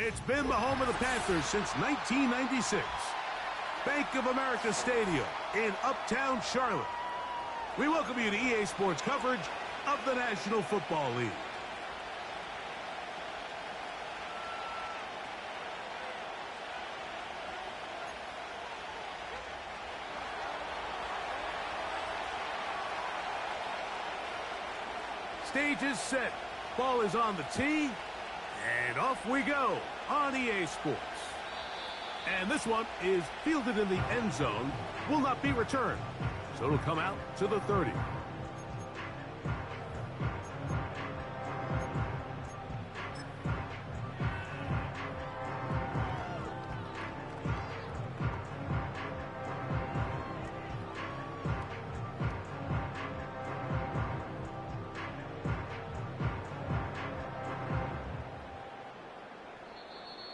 It's been the home of the Panthers since 1996. Bank of America Stadium in Uptown Charlotte. We welcome you to EA Sports coverage of the National Football League. Stage is set. Ball is on the tee. And off we go on EA Sports. And this one is fielded in the end zone. Will not be returned. So it'll come out to the 30.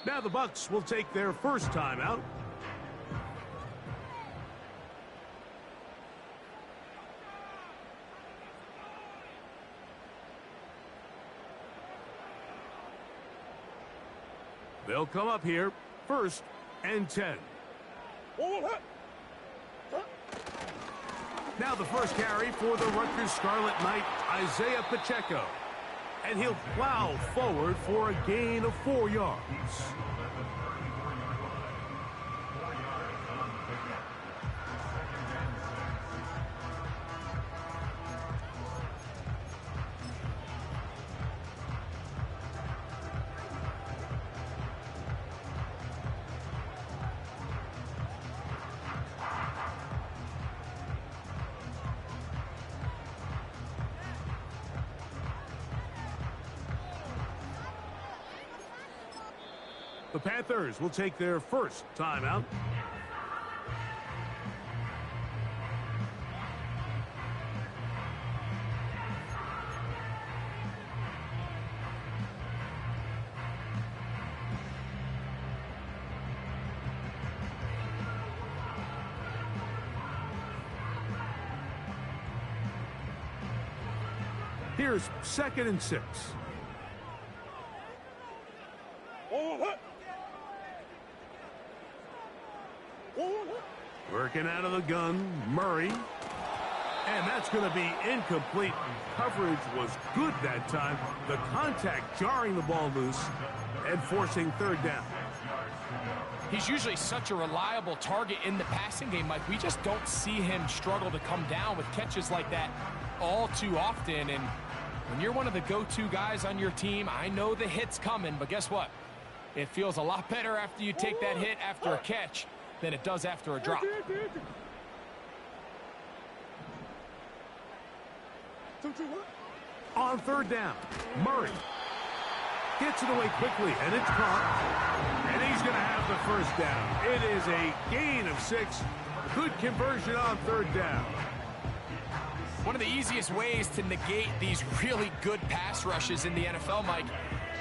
Now the Bucs will take their first timeout. They'll come up here, 1st and 10. Now the first carry for the Rutgers Scarlet Knight, Isaiah Pacheco. And he'll plow forward for a gain of 4 yards. The Panthers will take their first timeout. Here's 2nd and 6. Working out of the gun, Murray. And that's going to be incomplete. Coverage was good that time. The contact jarring the ball loose and forcing 3rd down. He's usually such a reliable target in the passing game, Mike. We just don't see him struggle to come down with catches like that all too often. And when you're one of the go-to guys on your team, I know the hit's coming, but guess what? It feels a lot better after you take that hit after a catch than it does after a drop. On 3rd down, Murray gets it away quickly, and it's caught. And he's going to have the 1st down. It is a gain of 6. Good conversion on 3rd down. One of the easiest ways to negate these really good pass rushes in the NFL, Mike,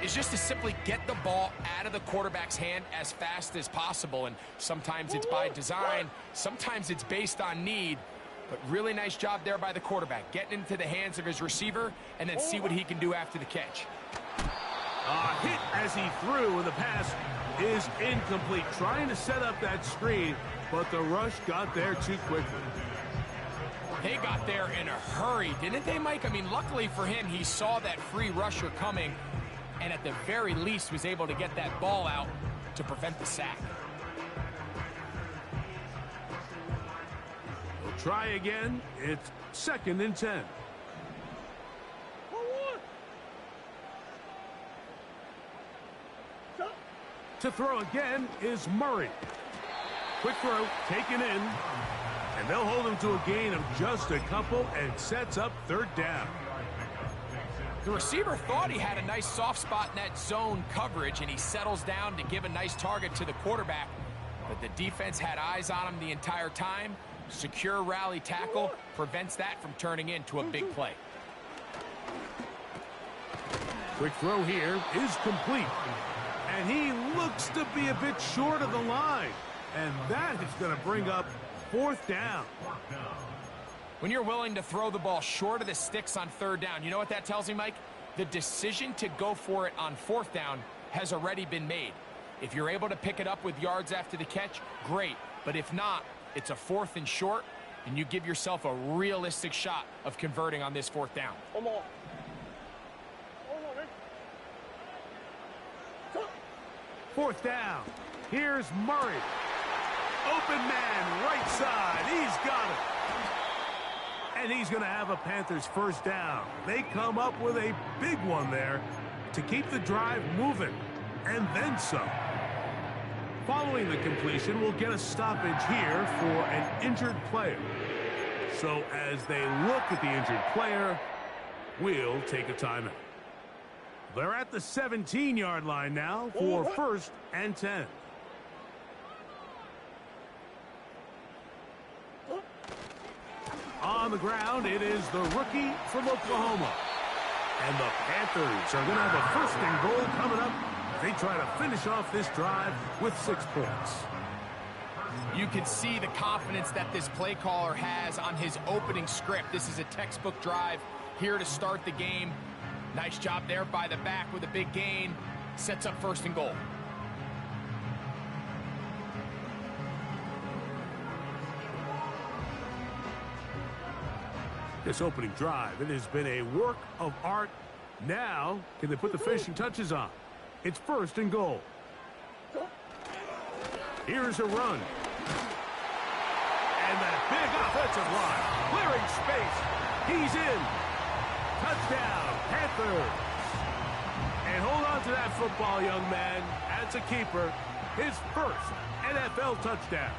is just to simply get the ball out of the quarterback's hand as fast as possible. And sometimes it's by design, sometimes it's based on need. But really nice job there by the quarterback, getting into the hands of his receiver and then see what he can do after the catch. Hit as he threw, and the pass is incomplete. Trying to set up that screen, but the rush got there too quickly. They got there in a hurry, didn't they, Mike? I mean, luckily for him, he saw that free rusher coming, and at the very least was able to get that ball out to prevent the sack. We'll try again. It's 2nd and 10. To throw again is Murray. Quick throw, taken in. And they'll hold him to a gain of just a couple and sets up 3rd down. The receiver thought he had a nice soft spot in that zone coverage, and he settles down to give a nice target to the quarterback. But the defense had eyes on him the entire time. Secure rally tackle prevents that from turning into a big play. Quick throw here is complete. And he looks to be a bit short of the line. And that is going to bring up 4th down. When you're willing to throw the ball short of the sticks on 3rd down, you know what that tells me, Mike? The decision to go for it on 4th down has already been made. If you're able to pick it up with yards after the catch, great. But if not, it's a 4th and short, and you give yourself a realistic shot of converting on this 4th down. 4th down. Here's Murray. Open man, right side. He's got it. And he's going to have a Panthers 1st down. They come up with a big one there to keep the drive moving, and then some. Following the completion, we'll get a stoppage here for an injured player. So as they look at the injured player, we'll take a timeout. They're at the 17-yard line now for 1st and 10. On the ground, it is the rookie from Oklahoma. And the Panthers are going to have a 1st and goal coming up. They try to finish off this drive with 6 points. You can see the confidence that this play caller has on his opening script. This is a textbook drive here to start the game. Nice job there by the back with a big gain. Sets up 1st and goal. This opening drive, it has been a work of art. Now, can they put the finishing touches on? It's 1st and goal. Here's a run. And that big offensive line, clearing space. He's in. Touchdown, Panthers. And hold on to that football, young man. That's a keeper. His 1st NFL touchdown.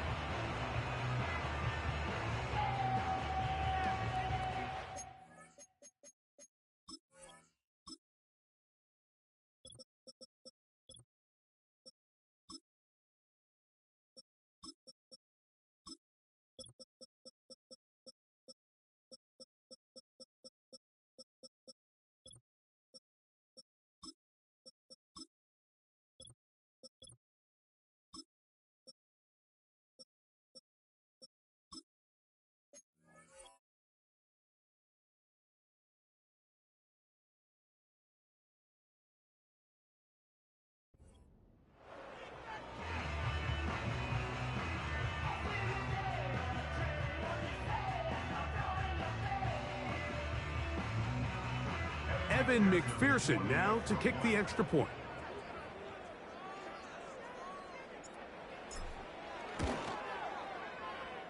Evan McPherson now to kick the extra point.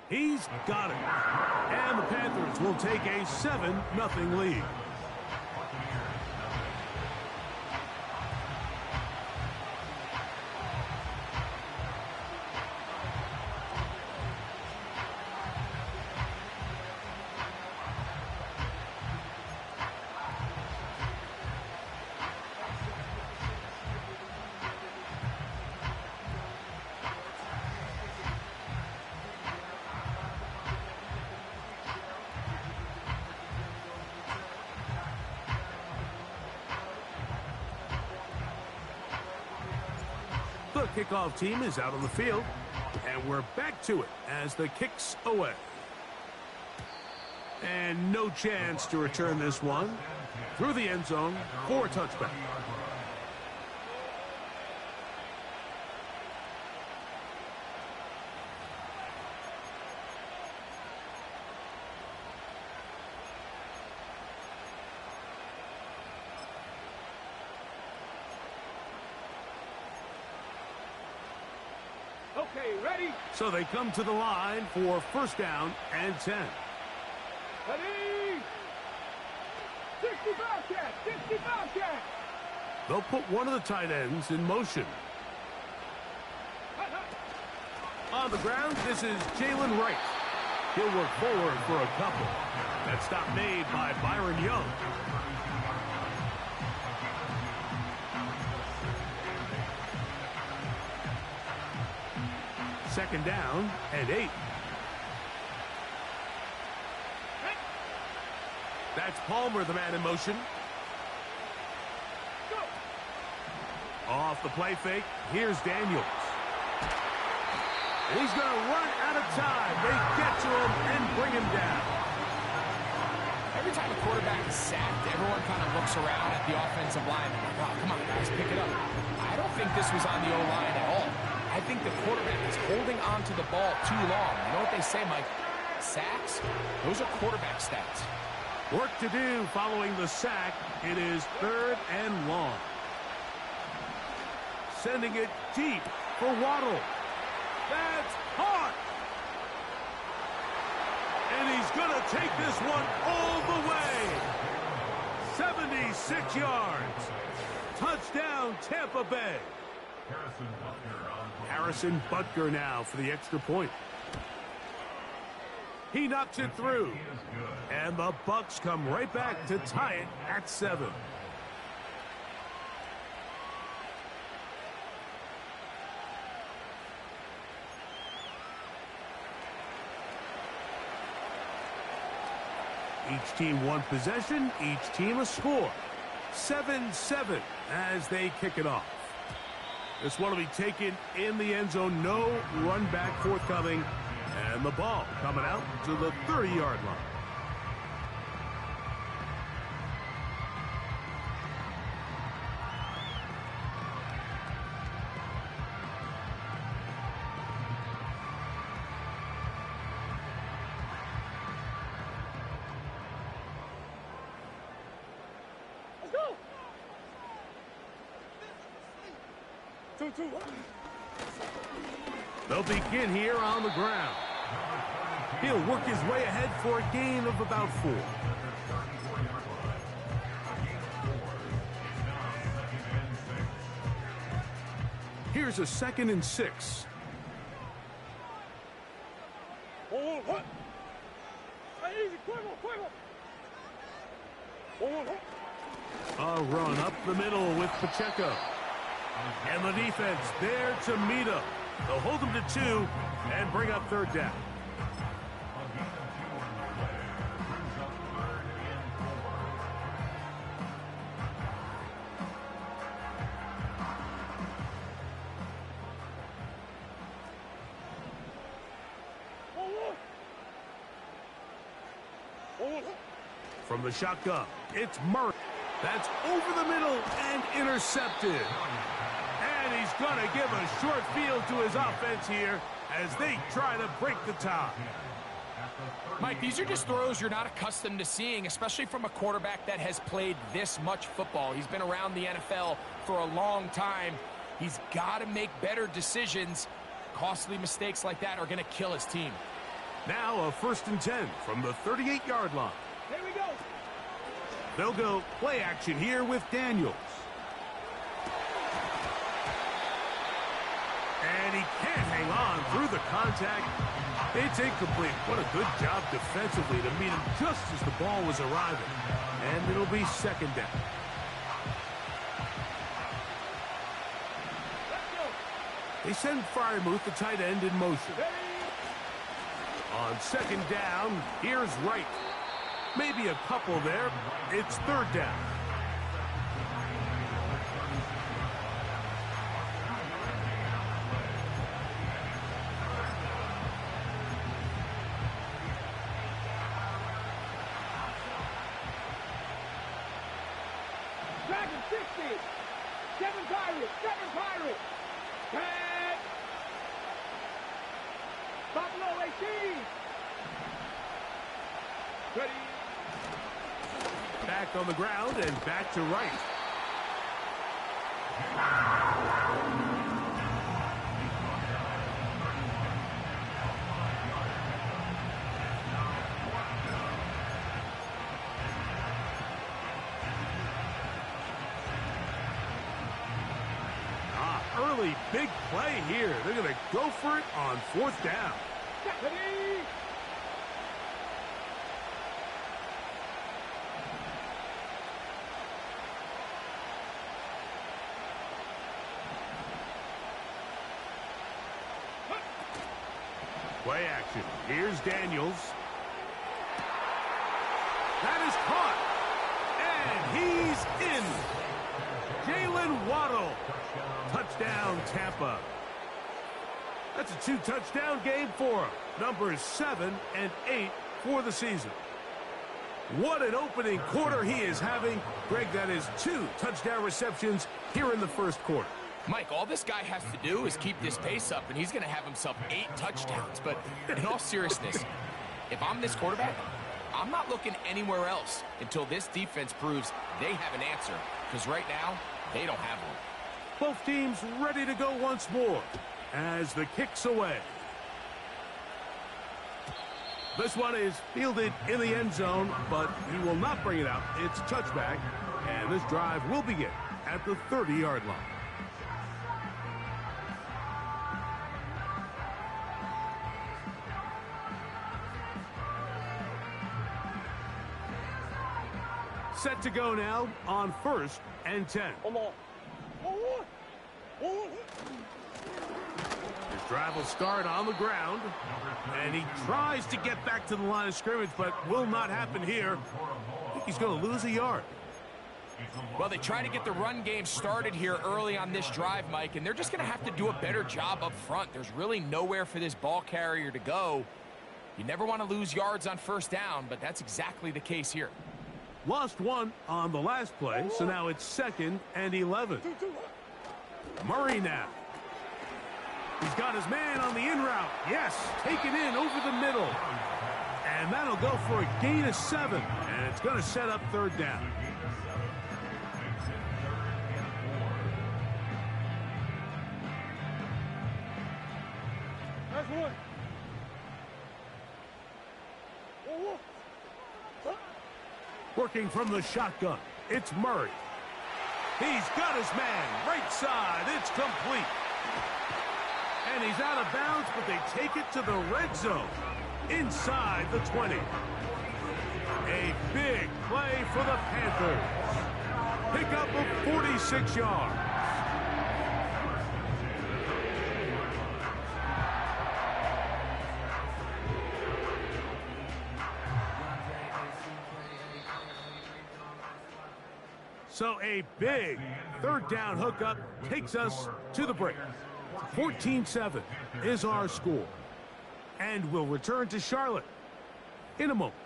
He's got it. And the Panthers will take a 7-0 lead. The kickoff team is out on the field, and we're back to it as the kick's away. And no chance to return this one through the end zone for a touchback. Okay, ready? So they come to the line for 1st down and 10. Ready? 65 catch, 65 catch. They'll put one of the tight ends in motion. On the ground, this is Jalen Wright. He'll work forward for a couple. That stop made by Byron Young. Second down and 8. That's Palmer, the man in motion. Off the play fake, here's Daniels. And he's going to run out of time. They get to him and bring him down. every time a quarterback is sacked, everyone kind of looks around at the offensive line and like, oh, come on, guys, pick it up. I don't think this was on the O-line at all. I think the quarterback is holding on to the ball too long. You know what they say, Mike? Sacks, those are quarterback stats. Work to do following the sack. It is 3rd and long. Sending it deep for Waddle. That's caught. And he's going to take this one all the way. 76 yards. Touchdown, Tampa Bay. Harrison Butker now for the extra point. He knocks it through. And the Bucs come right back to tie it at 7. Each team one possession, each team a score. 7-7 as they kick it off. This one will be taken in the end zone. No run back forthcoming. And the ball coming out to the 30-yard line. They'll begin here on the ground. He'll work his way ahead for a gain of about 4. Here's a 2nd and 6. A run up the middle with Pacheco. And the defense there to meet him. They'll hold him to 2 and bring up 3rd down. From the shotgun, it's Murray. That's over the middle and intercepted. And he's going to give a short field to his offense here as they try to break the tie. Mike, these are just throws you're not accustomed to seeing, especially from a quarterback that has played this much football. He's been around the NFL for a long time. He's got to make better decisions. Costly mistakes like that are going to kill his team. Now a 1st and 10 from the 38-yard line. Here we go. They'll go play action here with Daniels. And he can't hang on through the contact. It's incomplete. What a good job defensively to meet him just as the ball was arriving. And it'll be 2nd down. They send Freiermuth, the tight end, in motion. On 2nd down, here's Wright. Maybe a couple there. It's 3rd down. Dragon 60. 7 Pirates. 7 Pirates. 10. Buffalo 18. Ready. Back on the ground and back to Wright. Early big play here. They're going to go for it on 4th down. Ready. Play action. Here's Daniels. That is caught. And he's in. Jalen Waddle. Touchdown, Tampa. That's a 2-touchdown game for him. Numbers 7 and 8 for the season. What an opening quarter he is having. Greg, that is 2 touchdown receptions here in the first quarter. Mike, all this guy has to do is keep this pace up, and he's going to have himself 8 touchdowns. But in all seriousness, if I'm this quarterback, I'm not looking anywhere else until this defense proves they have an answer, because right now, they don't have one. Both teams ready to go once more as the kick's away. This one is fielded in the end zone, but he will not bring it out. It's touchback, and this drive will begin at the 30-yard line. Set to go now on 1st and 10. His drive will start on the ground, and he tries to get back to the line of scrimmage, but will not happen here. I think he's going to lose a yard. Well, they try to get the run game started here early on this drive, Mike, and they're just going to have to do a better job up front. There's really nowhere for this ball carrier to go. You never want to lose yards on 1st down, but that's exactly the case here. Lost 1 on the last play, so now it's 2nd and 11. Murray now. He's got his man on the in route. Yes, taken in over the middle. And that'll go for a gain of 7. And it's going to set up 3rd down. That's one. Working from the shotgun, it's Murray. He's got his man, right side, it's complete. And he's out of bounds, but they take it to the red zone, inside the 20. A big play for the Panthers. Pickup of 46 yards. So a big 3rd down hookup takes us to the break. 14-7 is our score. And we'll return to Charlotte in a moment.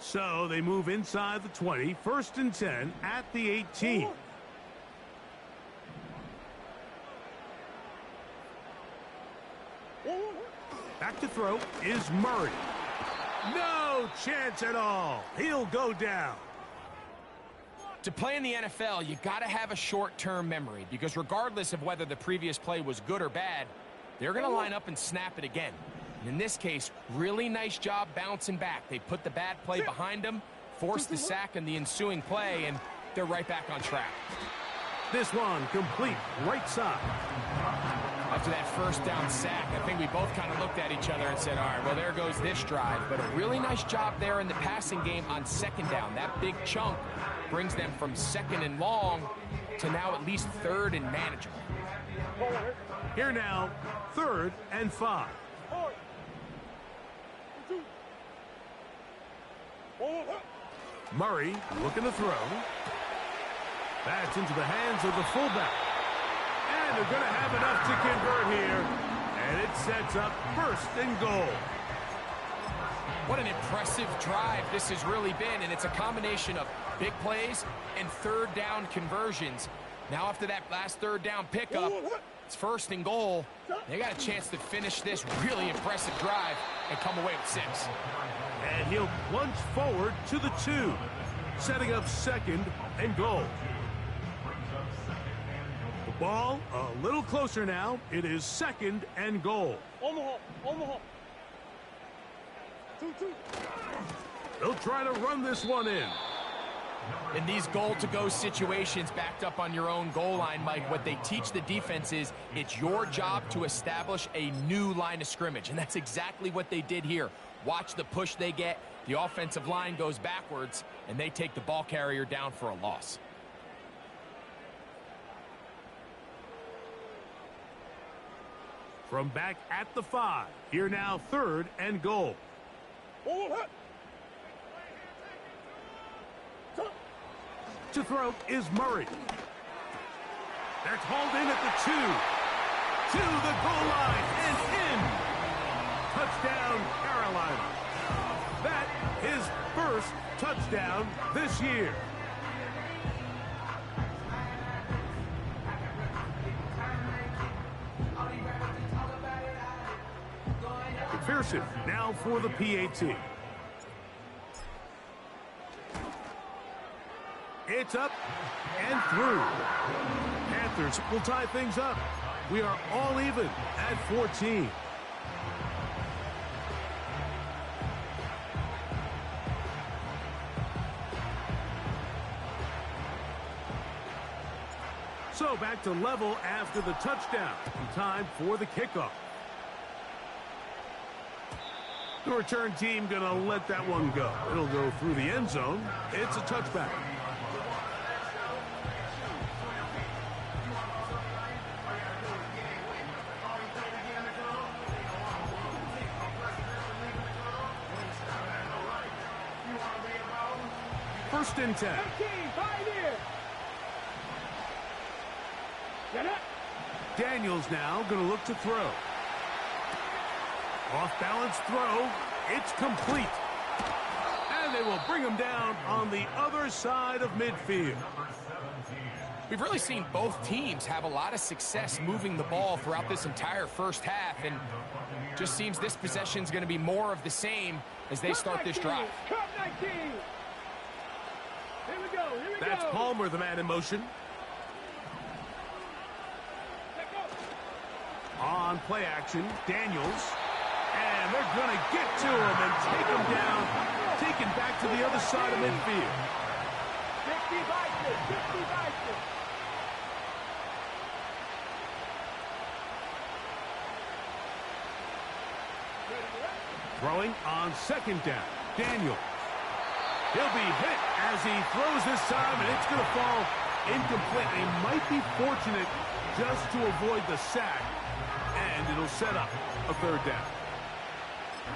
So they move inside the 20, 1st and 10 at the 18. Back to throw is Murray. No chance at all. He'll go down. To play in the NFL, you got to have a short-term memory, because regardless of whether the previous play was good or bad, they're going to line up and snap it again. And in this case, really nice job bouncing back. They put the bad play behind them, forced the sack in the ensuing play, and they're right back on track. This one complete, right side. After that 1st down sack, I think we both kind of looked at each other and said, all right, well, there goes this drive. But a really nice job there in the passing game on 2nd down. That big chunk brings them from 2nd and long to now at least 3rd and manageable. Here now, 3rd and 5. Murray looking to throw. That's into the hands of the fullback. And they're going to have enough to convert here. And it sets up 1st and goal. What an impressive drive this has really been. And it's a combination of big plays and 3rd down conversions. Now after that last 3rd down pickup, it's 1st and goal. They got a chance to finish this really impressive drive and come away with 6. And he'll plunge forward to the 2, setting up 2nd and goal. The ball a little closer now. It is 2nd and goal. Omaha. 2-2. They'll try to run this one in. In these goal-to-go situations backed up on your own goal line, Mike, what they teach the defense is it's your job to establish a new line of scrimmage, and that's exactly what they did here. Watch the push they get. The offensive line goes backwards, and they take the ball carrier down for a loss. From back at the 5, here now 3rd and goal. To throw is Murray. That's hauled in at the 2. To the goal line and in. Touchdown, Carolina. That his first touchdown this year. McPherson now for the PAT. It's up and through. Panthers will tie things up. We are all even at 14. So back to level after the touchdown. Time for the kickoff. The return team going to let that one go. It'll go through the end zone. It's a touchback. First and 10. Daniels now going to look to throw. Off-balance throw. It's complete. And they will bring him down on the other side of midfield. We've really seen both teams have a lot of success moving the ball throughout this entire first half, and just seems this possession is going to be more of the same as they start this drive. That's Palmer, the man in motion. On play action, Daniels. And they're going to get to him and take him down, taken back to the other side of midfield. Throwing on second down, Daniels. He'll be hit as he throws this time, and it's going to fall incomplete. They might be fortunate just to avoid the sack, and it'll set up a third down.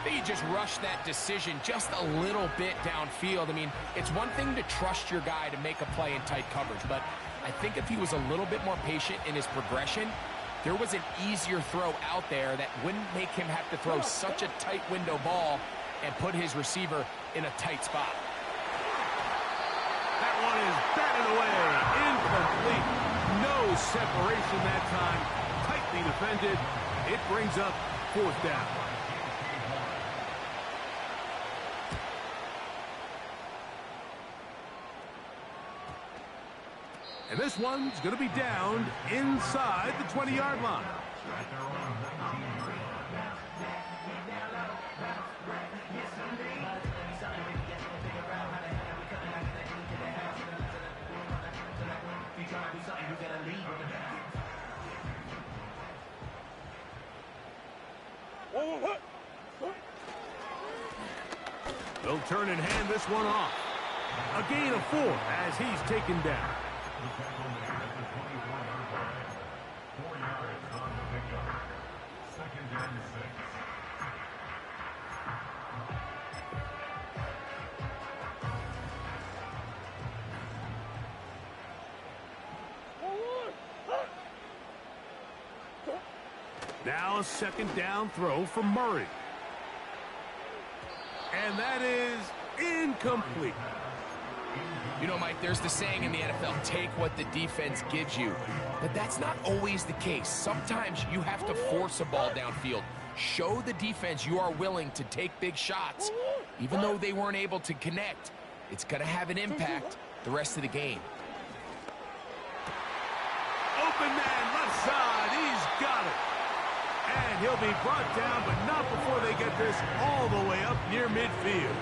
They just rushed that decision just a little bit downfield. I mean, it's one thing to trust your guy to make a play in tight coverage, but I think if he was a little bit more patient in his progression, there was an easier throw out there that wouldn't make him have to throw such a tight window ball and put his receiver in a tight spot. That one is batted away. Incomplete. No separation that time. Tightly defended. It brings up fourth down. And this one's going to be down inside the 20-yard line. They'll turn and hand this one off. A gain of 4 as he's taken down. Now a second down throw from Murray. And that is incomplete. You know, Mike, there's the saying in the NFL, take what the defense gives you. But that's not always the case. Sometimes you have to force a ball downfield. Show the defense you are willing to take big shots. Even though they weren't able to connect, it's going to have an impact the rest of the game. Open man, left side. He's got it. And he'll be brought down, but not before they get this all the way up near midfield.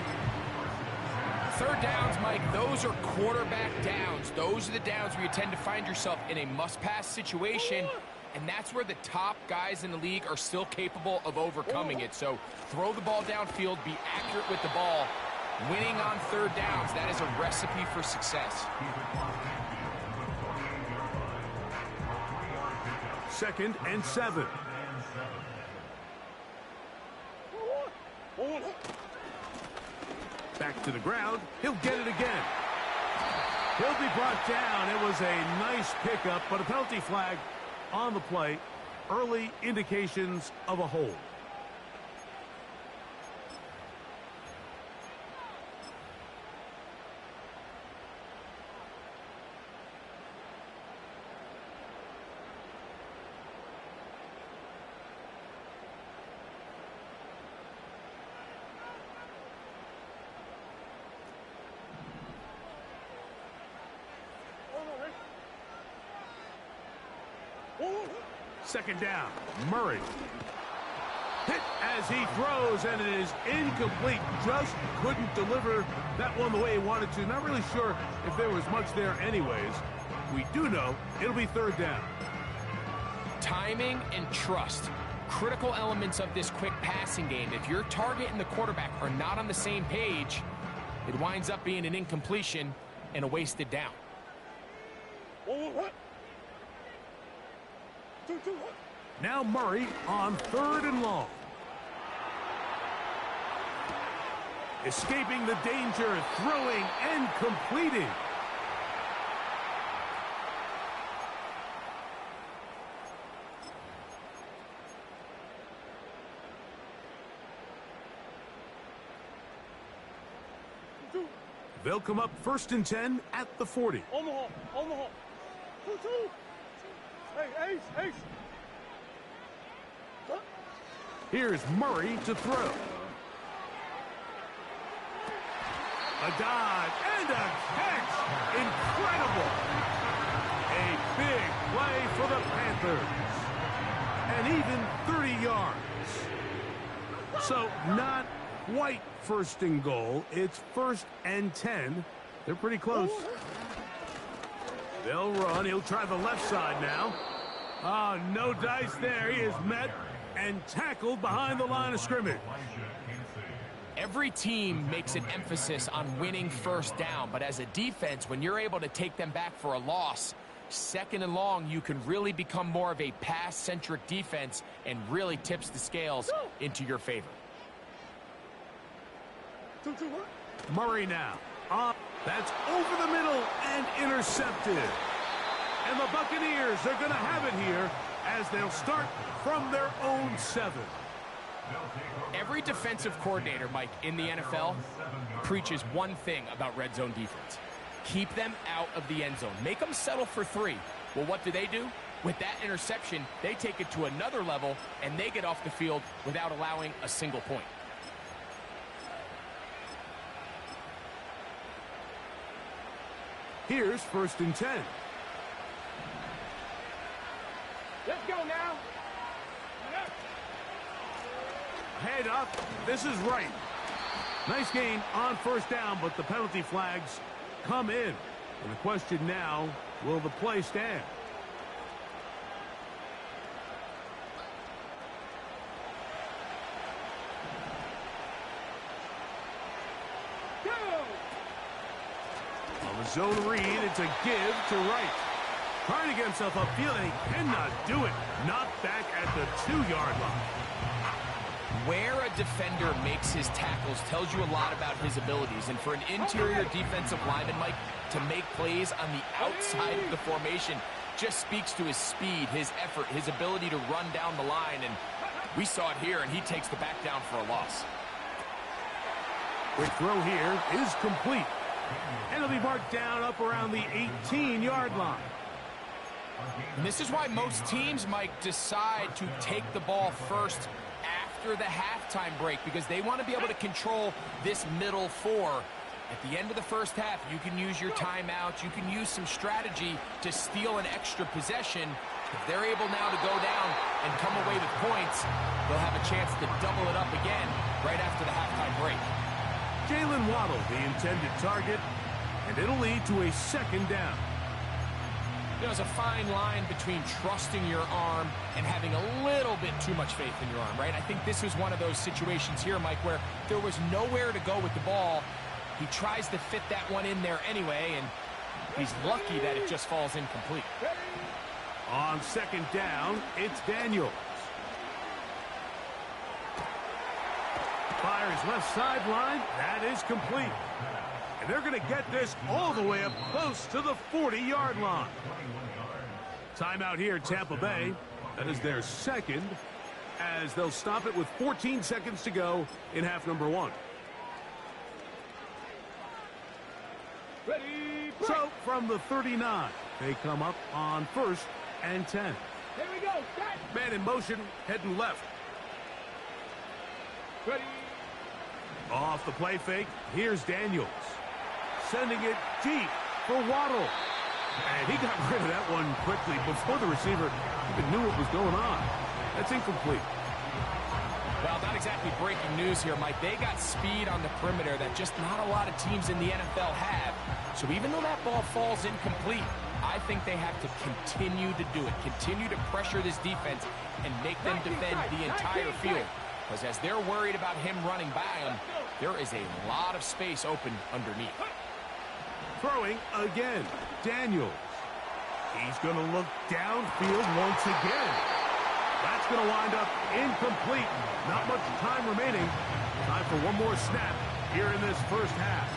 Third downs, Mike, those are quarterback downs. Those are the downs where you tend to find yourself in a must-pass situation, and that's where the top guys in the league are still capable of overcoming it. So throw the ball downfield, be accurate with the ball. Winning on third downs, that is a recipe for success. Second and 7. Back to the ground. He'll get it again. He'll be brought down. It was a nice pickup, but a penalty flag on the play. Early indications of a hold. Second down, Murray. Hit as he throws, and it is incomplete. Just couldn't deliver that one the way he wanted to. Not really sure if there was much there anyways. We do know it'll be third down. Timing and trust. Critical elements of this quick passing game. If your target and the quarterback are not on the same page, it winds up being an incompletion and a wasted down. Now Murray on third and long. Escaping the danger, throwing and completing. They'll come up first and 10 at the 40. Omaha. 2-2. Hey, Ace. Here's Murray to throw. A dive and a catch. Incredible. A big play for the Panthers. And even 30 yards. So not quite first and goal. It's first and 10. They're pretty close. They'll run. He'll try the left side now. Oh, no dice there. He is met and tackled behind the line of scrimmage. Every team makes an emphasis on winning first down, but as a defense, when you're able to take them back for a loss, second and long, you can really become more of a pass-centric defense and really tips the scales into your favor. Murray now. That's over the middle and intercepted. And the Buccaneers are going to have it here as they'll start from their own 7. Every defensive coordinator, Mike, in the NFL preaches one thing about red zone defense. Keep them out of the end zone. Make them settle for 3. Well, what do? With that interception, they take it to another level, and they get off the field without allowing a single point. Here's first and 10. Let's go now. Head up. This is right. Nice gain on first down, but the penalty flags come in. And the question now, will the play stand? On the zone read, it's a give to Wright. Trying to get himself upfield, and he cannot do it. Knocked back at the 2-yard line. Where a defender makes his tackles tells you a lot about his abilities. And for an interior defensive lineman, Mike, to make plays on the outside of the formation just speaks to his speed, his effort, his ability to run down the line. And we saw it here, and he takes the back down for a loss. Quick throw here is complete. And it'll be marked down up around the 18-yard line. And this is why most teams, Mike, decide to take the ball first after the halftime break, because they want to be able to control this middle 4. At the end of the first half, you can use your timeouts. You can use some strategy to steal an extra possession. If they're able now to go down and come away with points, they'll have a chance to double it up again right after the halftime break. Jalen Waddle, the intended target, and it'll lead to a second down. There's a fine line between trusting your arm and having a little bit too much faith in your arm, right? I think this was one of those situations here, Mike, where there was nowhere to go with the ball. He tries to fit that one in there anyway, and he's lucky that it just falls incomplete. On second down, it's Daniels. Fires left sideline. That is complete. And they're going to get this all the way up close to the 40-yard line. Timeout here, Tampa Bay. That is their second, as they'll stop it with 14 seconds to go in half number one. Ready, break. So, from the 39, they come up on 1st and 10. Here we go. Set. Man in motion, heading left. Ready. Off the play fake, here's Daniels. Sending it deep for Waddle. And he got rid of that one quickly before the receiver even knew what was going on. That's incomplete. Well, not exactly breaking news here, Mike. They got speed on the perimeter that just not a lot of teams in the NFL have. So even though that ball falls incomplete, I think they have to continue to do it. Continue to pressure this defense and make them defend the entire field. Because as they're worried about him running by them, there is a lot of space open underneath. Throwing again. Daniels. He's going to look downfield once again. That's going to wind up incomplete. Not much time remaining. Time for one more snap here in this first half.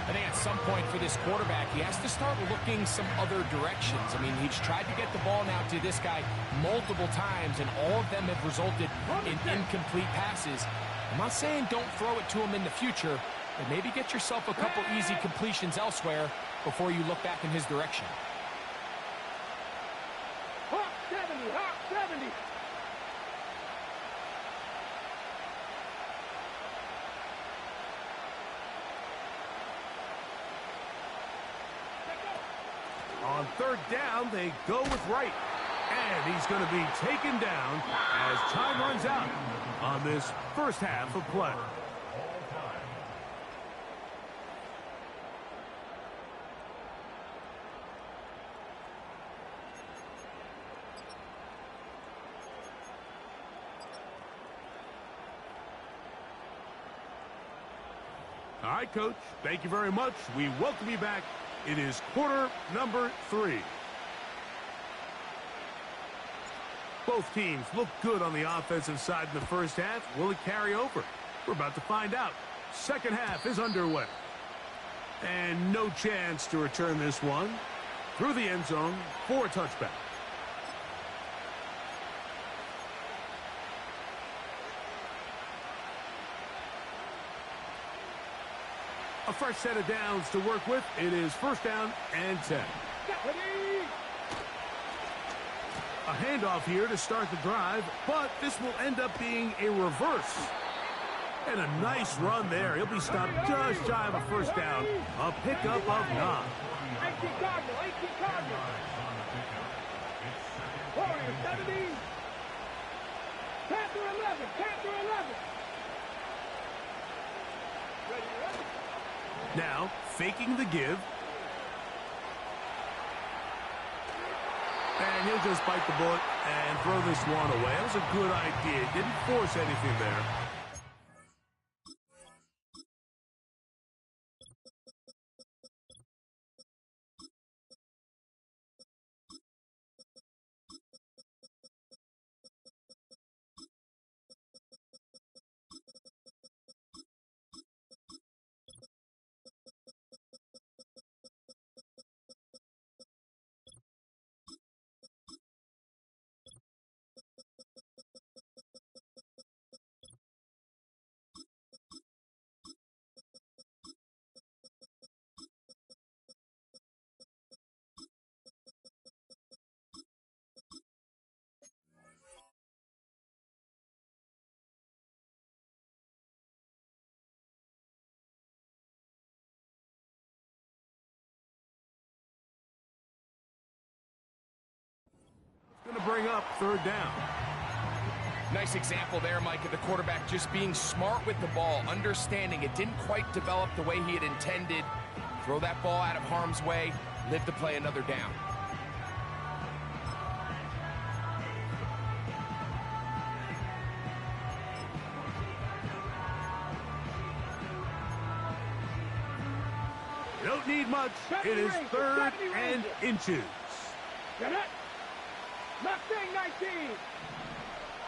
I think at some point for this quarterback, he has to start looking some other directions. I mean, he's tried to get the ball now to this guy multiple times, and all of them have resulted in incomplete passes. I'm not saying don't throw it to him in the future, but maybe get yourself a couple easy completions elsewhere before you look back in his direction. Hawk 70, Hawk 70. On third down, they go with Wright. And he's going to be taken down as time runs out on this first half of play. All right, Coach, thank you very much. We welcome you back. It is quarter number 3. Both teams look good on the offensive side in the first half. Will it carry over? We're about to find out. Second half is underway. And no chance to return this one through the end zone for a touchback. A fresh set of downs to work with. It is first down and 10. A handoff here to start the drive, but this will end up being a reverse. And a nice run there. He'll be stopped just shy of a first down. A pickup of 9. 18 Cardinal, 18 Cardinal. Warrior 70. Panther 11, Panther 11. Ready, ready. Now, faking the give. And he'll just bite the bullet and throw this one away. That was a good idea. Didn't force anything there. Going to bring up third down. Nice example there, Mike, of the quarterback just being smart with the ball, understanding it didn't quite develop the way he had intended. Throw that ball out of harm's way, live to play another down. You don't need much. It is third and inches. Get it? Mustang 19.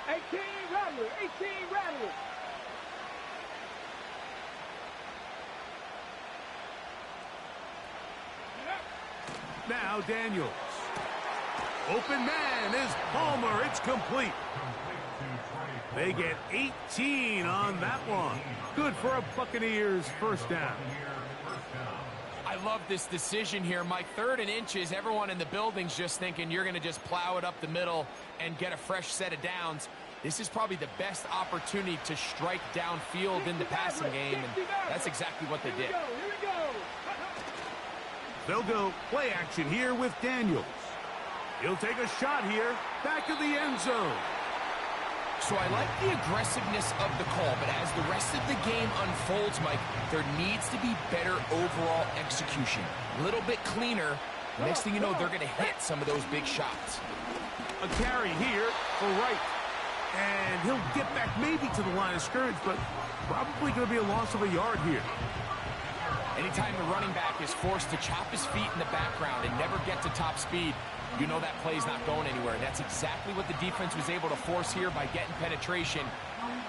18 Rattler, 18 Rattler. Now Daniels. Open man is Palmer. It's complete. They get 18 on that one. Good for a Buccaneers first down. I love this decision here, Mike. 3rd and inches, everyone in the building's just thinking you're going to just plow it up the middle and get a fresh set of downs. This is probably the best opportunity to strike downfield in the passing game, and that's exactly what they did. Here we go. They'll go play action here with Daniels. He'll take a shot here, back of the end zone. So I like the aggressiveness of the call, but as the rest of the game unfolds, Mike, there needs to be better overall execution. A little bit cleaner. Next thing you know, they're going to hit some of those big shots. A carry here for Wright. And he'll get back maybe to the line of scrimmage, but probably going to be a loss of a yard here. Anytime the running back is forced to chop his feet in the background and never get to top speed, you know that play's not going anywhere. And that's exactly what the defense was able to force here by getting penetration.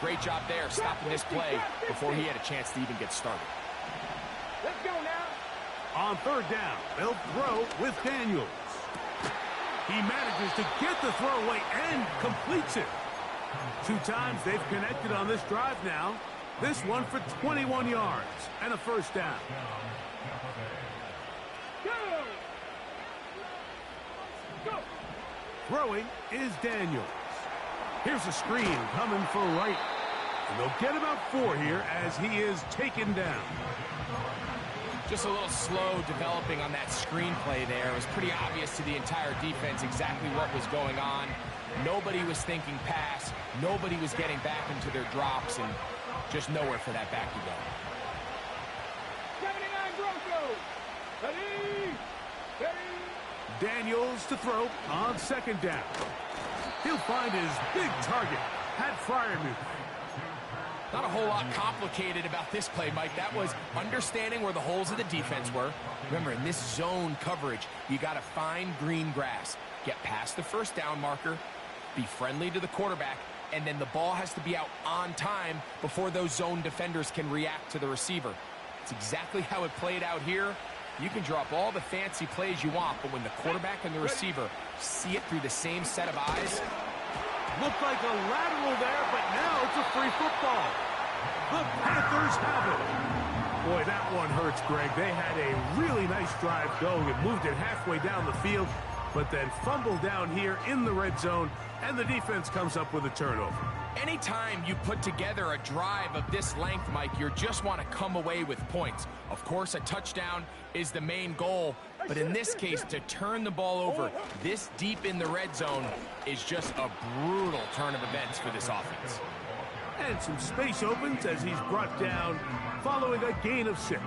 Great job there, stopping this play before he had a chance to even get started. Let's go now. On 3rd down, they'll throw with Daniels. He manages to get the throw away and completes it. 2 times they've connected on this drive now. This one for 21 yards and a first down. Go. Throwing is Daniels. Here's a screen coming for Wright. And they'll get about 4 here as he is taken down. Just a little slow developing on that screenplay there. It was pretty obvious to the entire defense exactly what was going on. Nobody was thinking pass. Nobody was getting back into their drops, and just nowhere for that back to go. 79 Broncos. Ready. Daniels to throw on 2nd down. He'll find his big target, Pat Freiermuth. Not a whole lot complicated about this play, Mike. That was understanding where the holes of the defense were. Remember, in this zone coverage, you got to find green grass. Get past the first down marker, be friendly to the quarterback, and then the ball has to be out on time before those zone defenders can react to the receiver. It's exactly how it played out here. You can drop all the fancy plays you want, but when the quarterback and the receiver see it through the same set of eyes. Looked like a lateral there, but now it's a free football. The Panthers have it. Boy, that one hurts, Greg. They had a really nice drive going. It moved it halfway down the field, but then fumbled down here in the red zone, and the defense comes up with a turnover. Anytime you put together a drive of this length, Mike, you just want to come away with points. Of course, a touchdown is the main goal, but in this case, to turn the ball over this deep in the red zone is just a brutal turn of events for this offense. And some space opens as he's brought down following a gain of 6.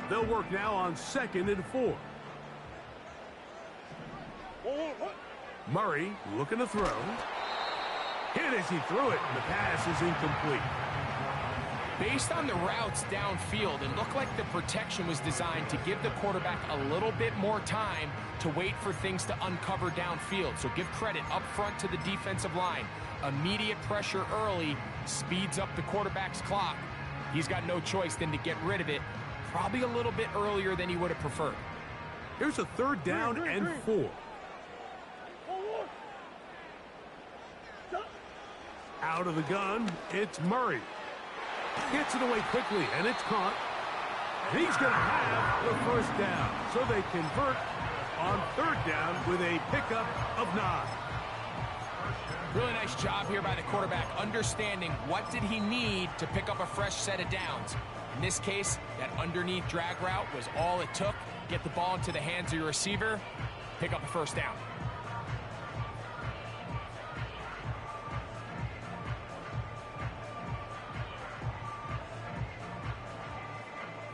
They'll work now on 2nd and 4. Murray looking to throw. Hit as he threw it, and the pass is incomplete. Based on the routes downfield, it looked like the protection was designed to give the quarterback a little bit more time to wait for things to uncover downfield. So give credit up front to the defensive line. Immediate pressure early speeds up the quarterback's clock. He's got no choice than to get rid of it, probably a little bit earlier than he would have preferred. Here's a 3rd down and 4. Out of the gun, it's Murray. Gets it away quickly, and it's caught. And he's going to have the first down. So they convert on 3rd down with a pickup of 9. Really nice job here by the quarterback, understanding what did he need to pick up a fresh set of downs. In this case, that underneath drag route was all it took. Get the ball into the hands of your receiver, pick up a first down.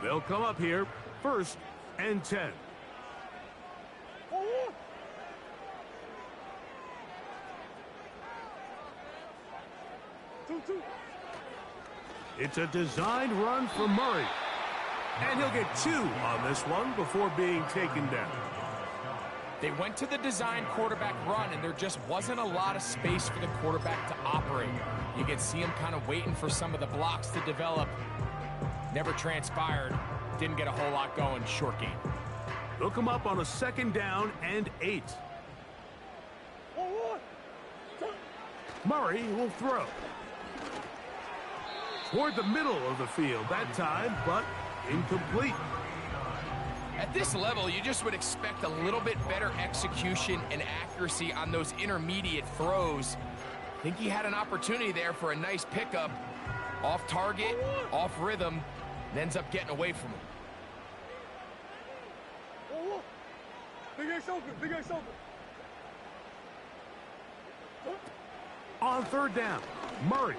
They'll come up here, 1st and 10. It's a designed run for Murray. And he'll get 2 on this one before being taken down. They went to the design quarterback run, and there just wasn't a lot of space for the quarterback to operate. You could see him kind of waiting for some of the blocks to develop. Never transpired. Didn't get a whole lot going. Short game. They'll come up on a 2nd down and 8. Murray will throw. Toward the middle of the field that time, but incomplete. At this level, you just would expect a little bit better execution and accuracy on those intermediate throws. I think he had an opportunity there for a nice pickup. Off target, off rhythm, and ends up getting away from him. Big Ace open, Big Ace open. On 3rd down, Murray.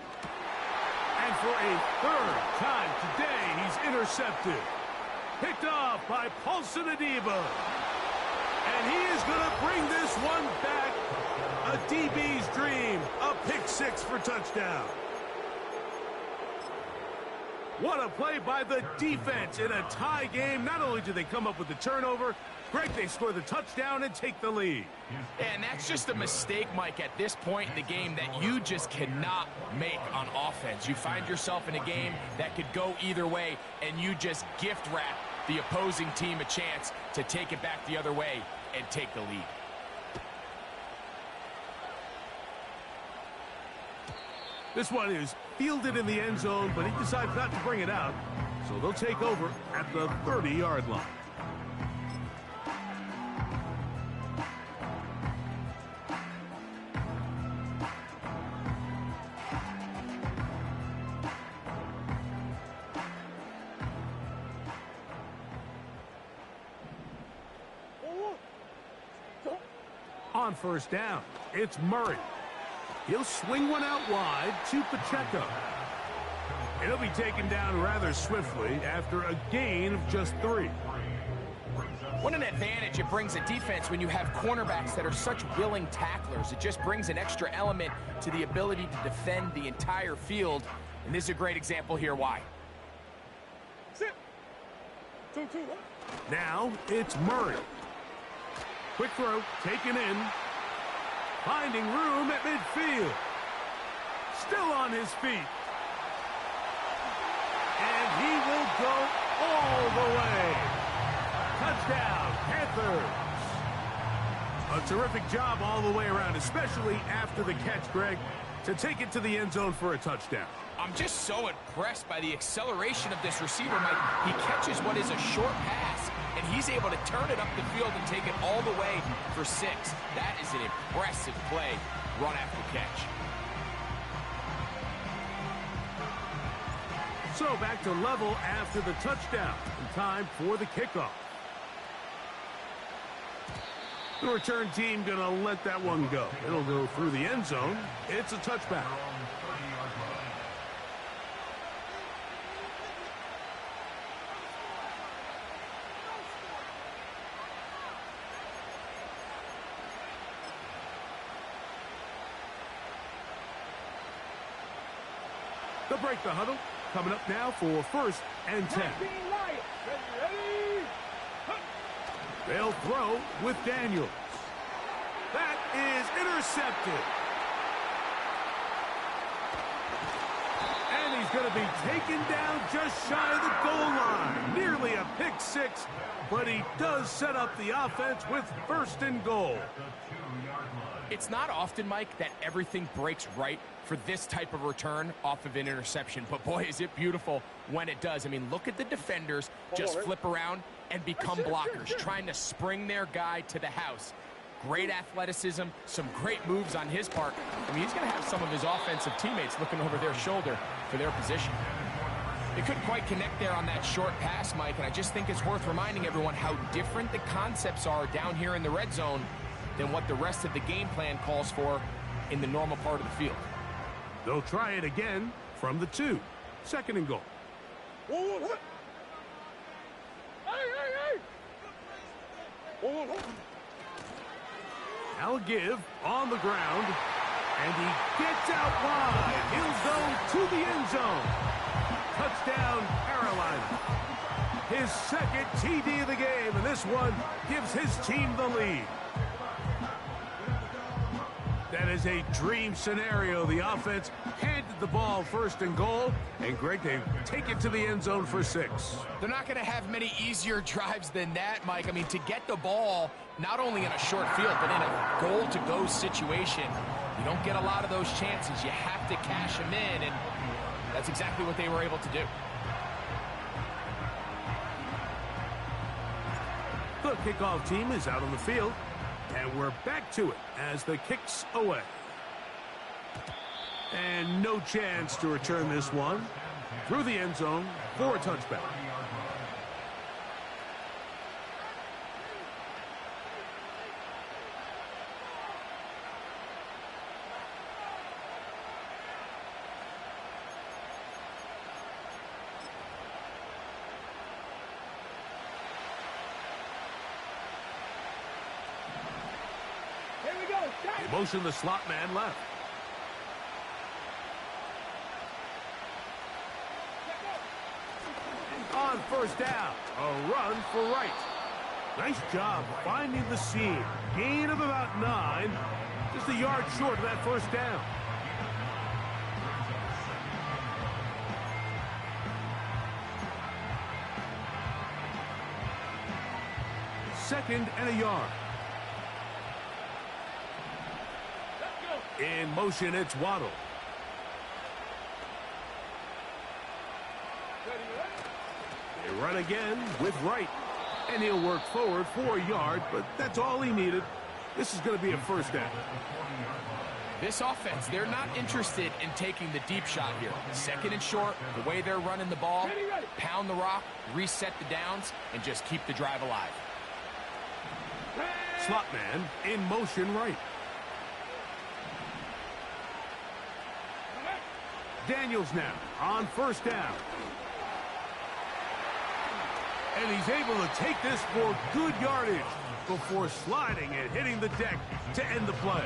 And for a 3rd time today, he's intercepted. Picked off by Paulson Adebo. And he is going to bring this one back. A DB's dream. A pick 6 for touchdown. What a play by the defense in a tie game. Not only do they come up with the turnover, Greg, they score the touchdown and take the lead. And that's just a mistake, Mike, at this point in the game that you just cannot make on offense. You find yourself in a game that could go either way, and you just gift wrap the opposing team a chance to take it back the other way and take the lead. This one is fielded in the end zone, but he decides not to bring it out. So they'll take over at the 30-yard line. On 1st down, it's Murray. He'll swing one out wide to Pacheco. He'll be taken down rather swiftly after a gain of just 3. What an advantage it brings a defense when you have cornerbacks that are such willing tacklers. It just brings an extra element to the ability to defend the entire field. And this is a great example here why. Sit. 2-2. Now it's Murray. Quick throw, taken in. Finding room at midfield. Still on his feet. And he will go all the way. Touchdown, Panthers. A terrific job all the way around, especially after the catch, Greg, to take it to the end zone for a touchdown. I'm just so impressed by the acceleration of this receiver, Mike. He catches what is a short pass, and he's able to turn it up the field and take it all the way for 6. That is an impressive play, run after catch. So back to level after the touchdown. In time for the kickoff. The return team going to let that one go. It'll go through the end zone. It's a touchback. They'll break the huddle. Coming up now for 1st and 10. They'll throw with Daniels. That is intercepted. And he's going to be taken down just shy of the goal line. Nearly a pick 6, but he does set up the offense with 1st and goal. It's not often, Mike, that everything breaks right for this type of return off of an interception. But, boy, is it beautiful when it does. I mean, look at the defenders just flip around and become blockers, trying to spring their guy to the house. Great athleticism, some great moves on his part. I mean, he's going to have some of his offensive teammates looking over their shoulder for their position. They couldn't quite connect there on that short pass, Mike, and I just think it's worth reminding everyone how different the concepts are down here in the red zone than what the rest of the game plan calls for in the normal part of the field. They'll try it again from the 2. 2nd and goal. Now give on the ground, and he gets out wide. He'll go to the end zone. Touchdown, Carolina. His 2nd TD of the game, and this one gives his team the lead. That is a dream scenario. The offense handed the ball first and goal, and Greg, they take it to the end zone for 6. They're not going to have many easier drives than that, Mike. I mean, to get the ball, not only in a short field, but in a goal-to-go situation, you don't get a lot of those chances. You have to cash them in, and that's exactly what they were able to do. The kickoff team is out on the field, and we're back to it as the kick's away. And no chance to return this one through the end zone for a touchback. They motion the slot man left. On first down, a run for right. Nice job finding the seam. Gain of about 9. Just a yard short of that first down. Second and a yard. In motion, it's Waddle. They run again with right. And he'll work forward for a yard, but that's all he needed. This is going to be a first down. This offense, they're not interested in taking the deep shot here. Second and short, the way they're running the ball, pound the rock, reset the downs, and just keep the drive alive. Slot man in motion right. Daniels now on first down. And he's able to take this for good yardage before sliding and hitting the deck to end the play.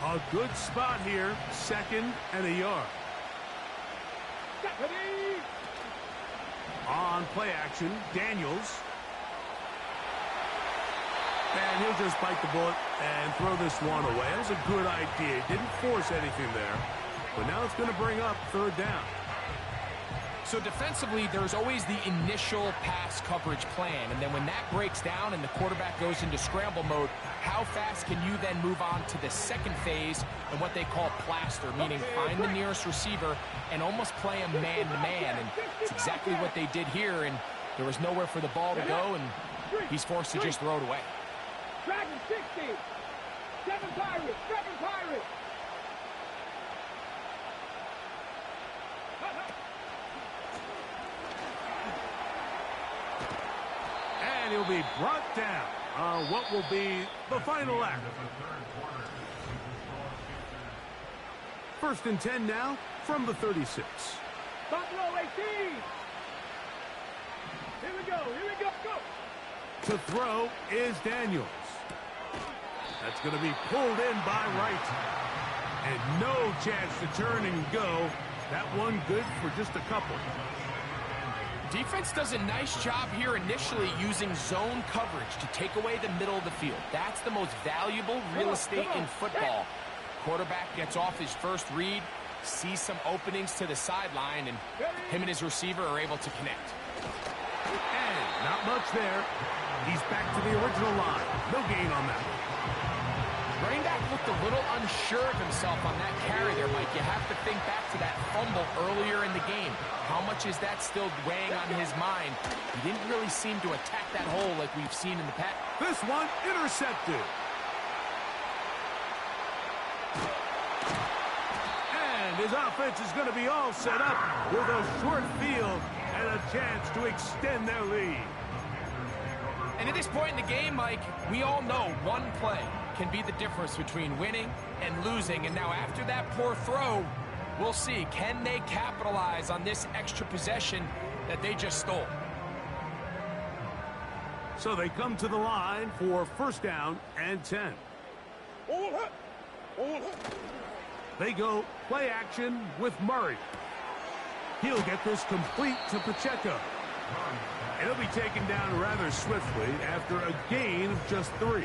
A good spot here, second and a yard. On play action, Daniels. And he'll just bite the bullet and throw this one away. That was a good idea. Didn't force anything there. But now it's going to bring up third down. So defensively, there's always the initial pass coverage plan. And then when that breaks down and the quarterback goes into scramble mode, how fast can you then move on to the second phase and what they call plaster, meaning find the nearest receiver and almost play him man-to-man. And it's exactly what they did here. And there was nowhere for the ball to go, and he's forced to just throw it away. Dragon 60. 7 Pirates. 7 Pirates. And he'll be brought down on what will be the final act. First and 10 now from the 36. Buffalo 18. Here we go. Here we go. Go. To throw is Daniels. That's going to be pulled in by Wright. And no chance to turn and go. That one good for just a couple. Defense does a nice job here initially using zone coverage to take away the middle of the field. That's the most valuable real estate in football. Quarterback gets off his first read, sees some openings to the sideline, and him and his receiver are able to connect. And not much there. He's back to the original line. No gain on that. Running back looked a little unsure of himself on that carry there, Mike. You have to think back to that fumble earlier in the game. How much is that still weighing on his mind? He didn't really seem to attack that hole like we've seen in the past. This one intercepted. And his offense is going to be all set up with a short field and a chance to extend their lead. And at this point in the game, Mike, we all know one play can be the difference between winning and losing. And now after that poor throw, we'll see, can they capitalize on this extra possession that they just stole? So they come to the line for first down and 10. They go play action with Murray. He'll get this complete to Pacheco. And he'll be taken down rather swiftly after a gain of just 3.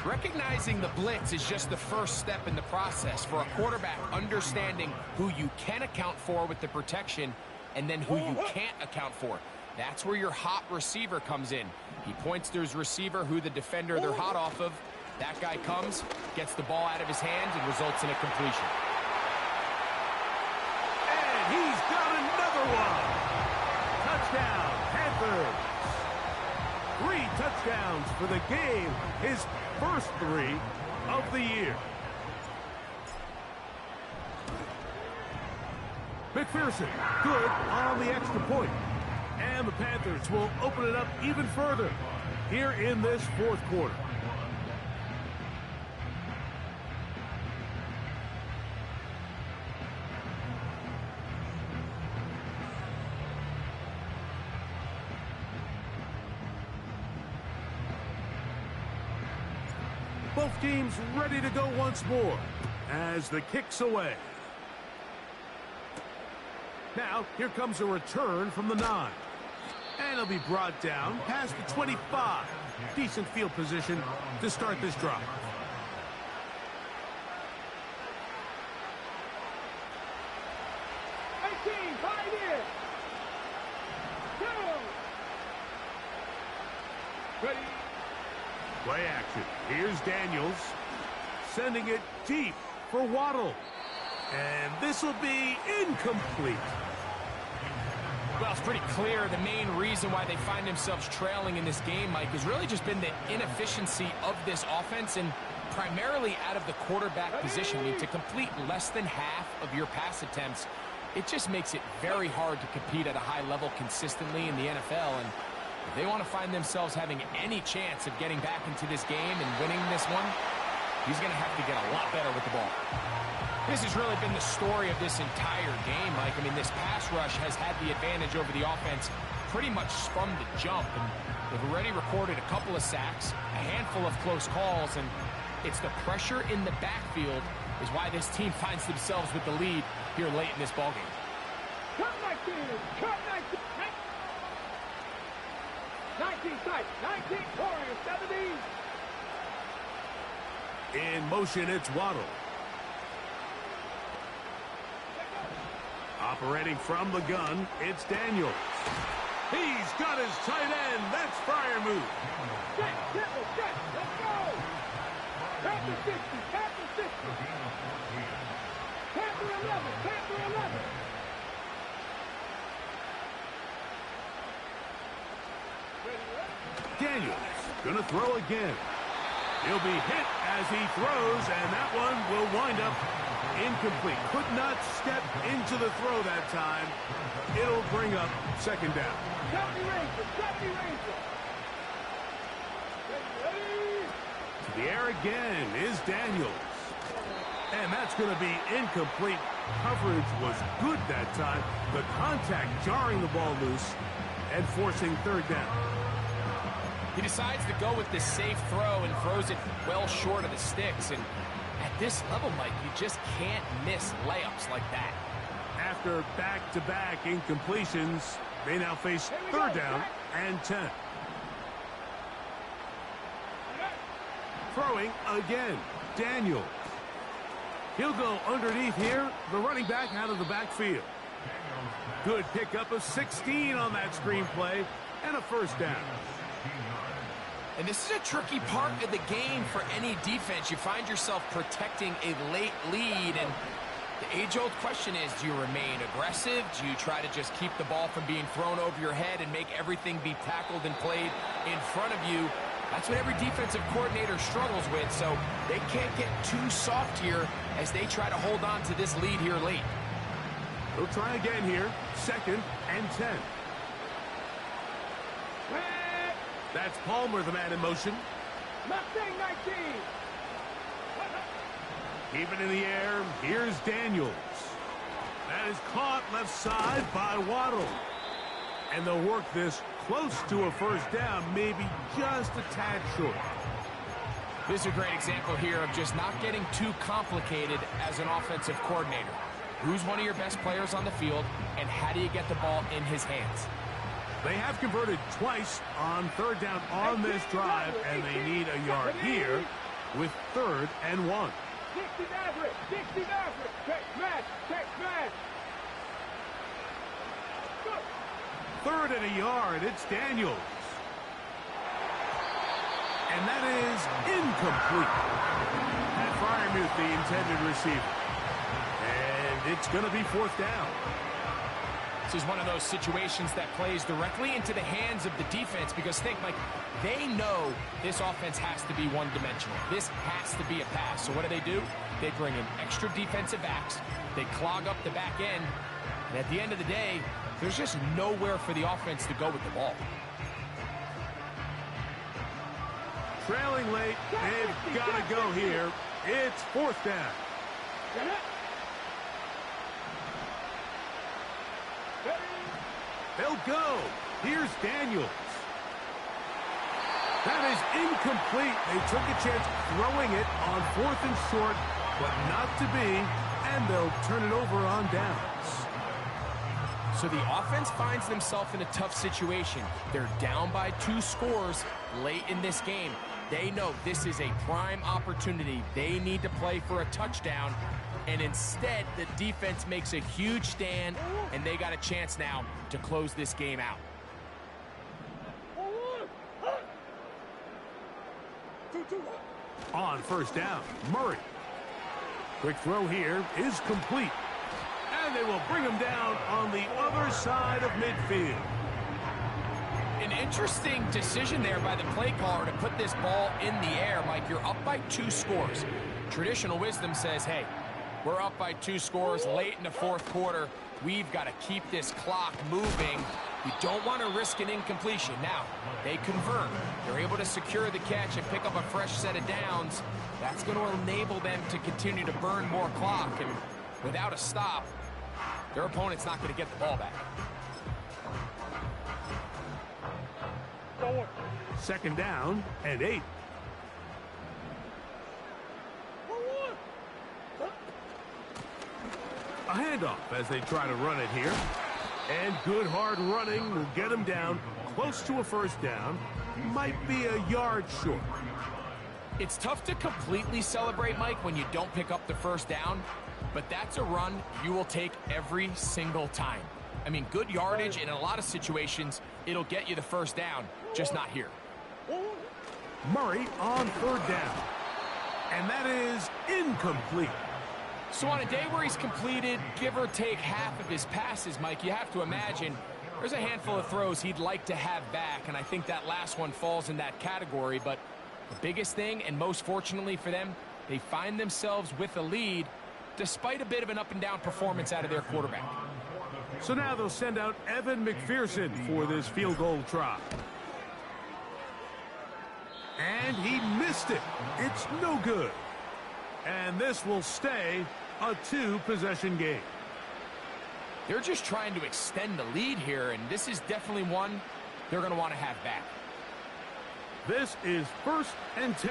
Recognizing the blitz is just the first step in the process for a quarterback, understanding who you can account for with the protection and then who you can't account for. That's where your hot receiver comes in. He points to his receiver, who the defender they're hot off of. That guy comes, gets the ball out of his hands, and results in a completion. And he's got another one. Touchdown, Panthers. 3 touchdowns for the game. His first 3 of the year. McPherson, good on the extra point. And the Panthers will open it up even further here in this fourth quarter. Both teams ready to go once more as the kick's away. Now, here comes a return from the 9. And he'll be brought down past the 25. Decent field position to start this drive. Ready. Play action. Here's Daniels. Sending it deep for Waddle. And this will be incomplete. Well, it's pretty clear the main reason why they find themselves trailing in this game, Mike, has really just been the inefficiency of this offense and primarily out of the quarterback position. I mean, to complete less than half of your pass attempts, it just makes it very hard to compete at a high level consistently in the NFL. And if they want to find themselves having any chance of getting back into this game and winning this one, he's going to have to get a lot better with the ball. This has really been the story of this entire game, Mike. I mean, this pass rush has had the advantage over the offense pretty much from the jump. And they've already recorded a couple of sacks, a handful of close calls, and it's the pressure in the backfield is why this team finds themselves with the lead here late in this ballgame. Cut 19. Cut 19. 19 tight. 19 Warriors. 17. In motion, it's Waddle. Operating from the gun, it's Daniels. He's got his tight end. That's Freiermuth. Set. Triple. Set. Let's go. Panther 60. Panther 60. Panther 11. Panther 11. Daniels gonna throw again. He'll be hit as he throws, and that one will wind up incomplete. Could not step into the throw that time. It'll bring up second down. 70 Rangers. 70 Rangers. Ready. To the air again is Daniels. And that's going to be incomplete. Coverage was good that time. The contact jarring the ball loose and forcing third down. He decides to go with this safe throw and throws it well short of the sticks. And at this level, Mike, you just can't miss layups like that. After back-to-back incompletions, they now face third down and 10. Throwing again, Daniels. He'll go underneath here, the running back out of the backfield. Good pickup of 16 on that screen play and a first down. And this is a tricky part of the game for any defense. You find yourself protecting a late lead, and the age-old question is, do you remain aggressive? Do you try to just keep the ball from being thrown over your head and make everything be tackled and played in front of you? That's what every defensive coordinator struggles with, so they can't get too soft here as they try to hold on to this lead here late. They'll try again here, second and 10. That's Palmer, the man in motion. Mustang 19. Keep it in the air. Here's Daniels. That is caught left side by Waddle. And they'll work this close to a first down, maybe just a tad short. This is a great example here of just not getting too complicated as an offensive coordinator. Who's one of your best players on the field, and how do you get the ball in his hands? They have converted twice on third down on this drive, and they need a yard here with 3rd and 1. 60 Maverick, 60 Maverick. Check smash, check smash. Good. 3rd and a yard. It's Daniels. And that is incomplete. And Freiermuth, the intended receiver. And it's going to be 4th down. This is one of those situations that plays directly into the hands of the defense because think, Mike, they know this offense has to be one-dimensional. This has to be a pass. So what do? They bring in extra defensive backs. They clog up the back end. And at the end of the day, there's just nowhere for the offense to go with the ball. Trailing late, they've got to go here. It's 4th down. Get it. They'll go. Here's Daniels. That is incomplete. They took a chance throwing it on 4th and short, but not to be, and they'll turn it over on downs. So the offense finds themselves in a tough situation. They're down by 2 scores late in this game. They know this is a prime opportunity. They need to play for a touchdown. And instead, the defense makes a huge stand, and they got a chance now to close this game out. On 1st down, Murray. Quick throw here is complete. And they will bring him down on the other side of midfield. An interesting decision there by the play caller to put this ball in the air. Mike, you're up by 2 scores. Traditional wisdom says, hey, we're up by 2 scores late in the 4th quarter. We've got to keep this clock moving. You don't want to risk an incompletion. Now, they convert. They're able to secure the catch and pick up a fresh set of downs. That's going to enable them to continue to burn more clock. And without a stop, their opponent's not going to get the ball back. 2nd down and 8. A handoff as they try to run it here. And good hard running will get him down close to a 1st down. Might be a yard short. It's tough to completely celebrate, Mike, when you don't pick up the 1st down. But that's a run you will take every single time. I mean, good yardage, and in a lot of situations, it'll get you the 1st down, just not here. Murray on 3rd down. And that is incomplete. So on a day where he's completed, give or take half of his passes, Mike, you have to imagine there's a handful of throws he'd like to have back, and I think that last one falls in that category. But the biggest thing, and most fortunately for them, they find themselves with a lead despite a bit of an up-and-down performance out of their quarterback. So now they'll send out Evan McPherson for this field goal try. And he missed it. It's no good. And this will stay a 2-possession game. They're just trying to extend the lead here, and this is definitely one they're going to want to have back. This is 1st and 10.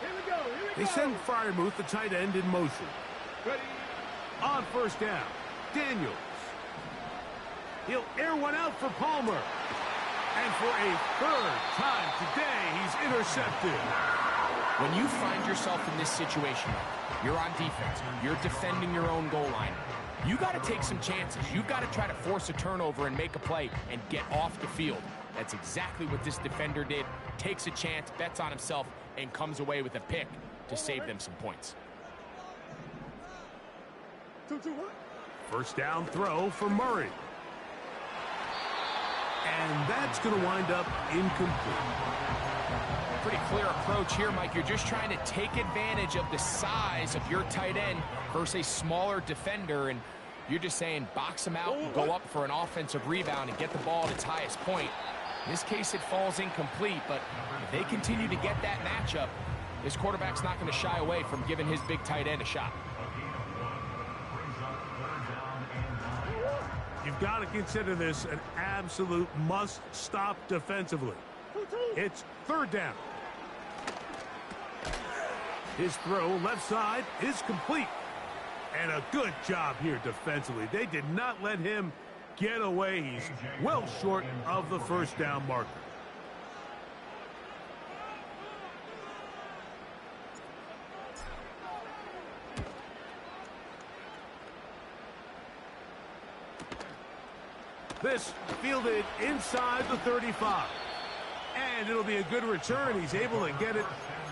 Here we go, They send Freiermuth, the tight end, in motion. Ready. On 1st down, Daniels. He'll air one out for Palmer. And for a 3rd time today, he's intercepted. When you find yourself in this situation, you're on defense, you're defending your own goal line, you got to take some chances. You've got to try to force a turnover and make a play and get off the field. That's exactly what this defender did. Takes a chance, bets on himself, and comes away with a pick to save them some points. 2-2-1. 1st down throw for Murray. And that's going to wind up incomplete. Pretty clear approach here, Mike. You're just trying to take advantage of the size of your tight end versus a smaller defender, and you're just saying box him out, go up for an offensive rebound, and get the ball at its highest point. In this case, it falls incomplete, but if they continue to get that matchup, this quarterback's not going to shy away from giving his big tight end a shot. You've got to consider this an absolute must-stop defensively. It's 3rd down. His throw left side is complete. And a good job here defensively. They did not let him getaway. He's well short of the first down marker. This fielded inside the 35. And it'll be a good return. He's able to get it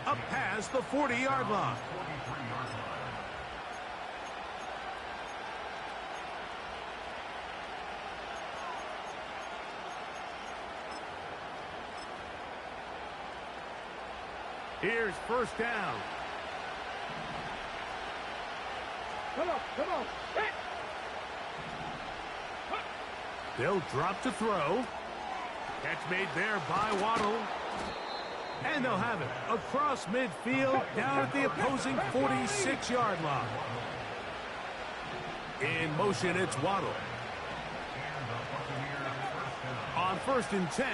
up past the 40-yard line. Here's first down. Come on. Hit. They'll drop to throw. Catch made there by Waddle. And they'll have it across midfield down at the opposing 46-yard line. In motion, it's Waddle. On 1st and 10,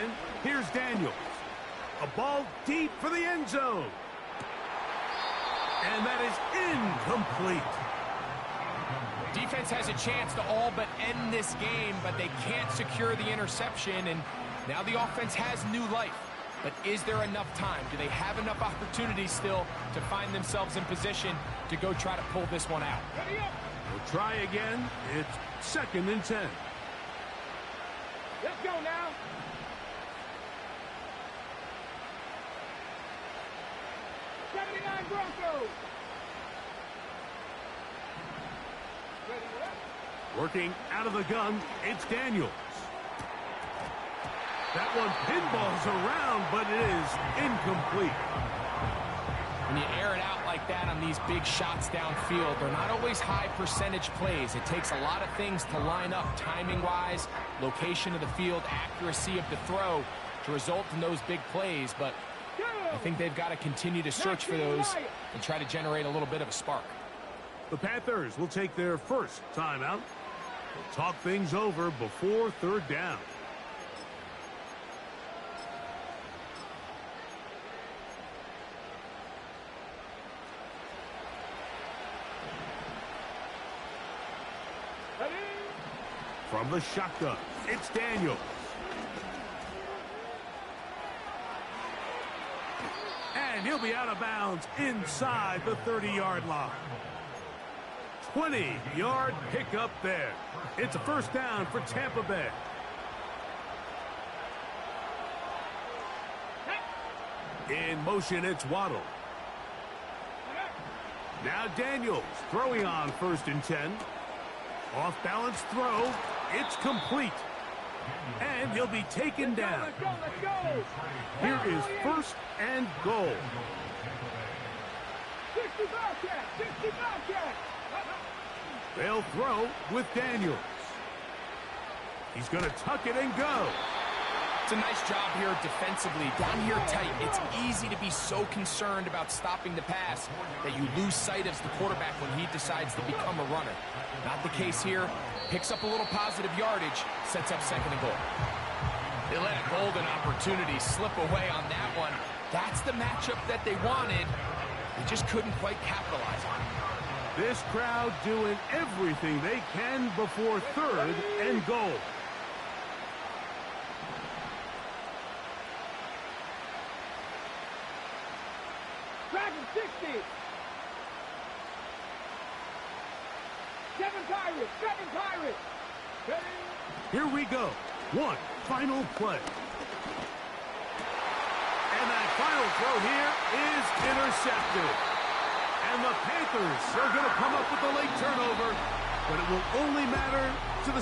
here's Daniels. A ball deep for the end zone. And that is incomplete. Defense has a chance to all but end this game, but they can't secure the interception, and now the offense has new life. But is there enough time? Do they have enough opportunities still to find themselves in position to go try to pull this one out? We'll try again. It's 2nd and 10. Let's go now. Broncos. Working out of the gun, it's Daniels. That one pinballs around, but it is incomplete. When you air it out like that on these big shots downfield, they're not always high percentage plays. It takes a lot of things to line up timing-wise, location of the field, accuracy of the throw to result in those big plays, but I think they've got to continue to search for those and try to generate a little bit of a spark. The Panthers will take their first timeout. They'll talk things over before 3rd down. From the shotgun, it's Daniels. And he'll be out of bounds inside the 30-yard line. 20-yard pickup there. It's a first down for Tampa Bay. In motion, it's Waddle. Now Daniels throwing on 1st and 10. Off-balance throw. It's complete. And he'll be taken down. Let's go. Here is 1st and goal. 60 Bobcat. They'll throw with Daniels. He's going to tuck it and go. It's a nice job here defensively. Down here tight, it's easy to be so concerned about stopping the pass that you lose sight of the quarterback when he decides to become a runner. Not the case here. Picks up a little positive yardage, sets up 2nd and goal. They let a golden opportunity slip away on that one. That's the matchup that they wanted. They just couldn't quite capitalize on it. This crowd doing everything they can before 3rd and goal. Dragon 60. 7 Pirates. Here we go. One final play. And that final throw here is intercepted. And the Panthers are going to come up with the late turnover, but it will only matter to the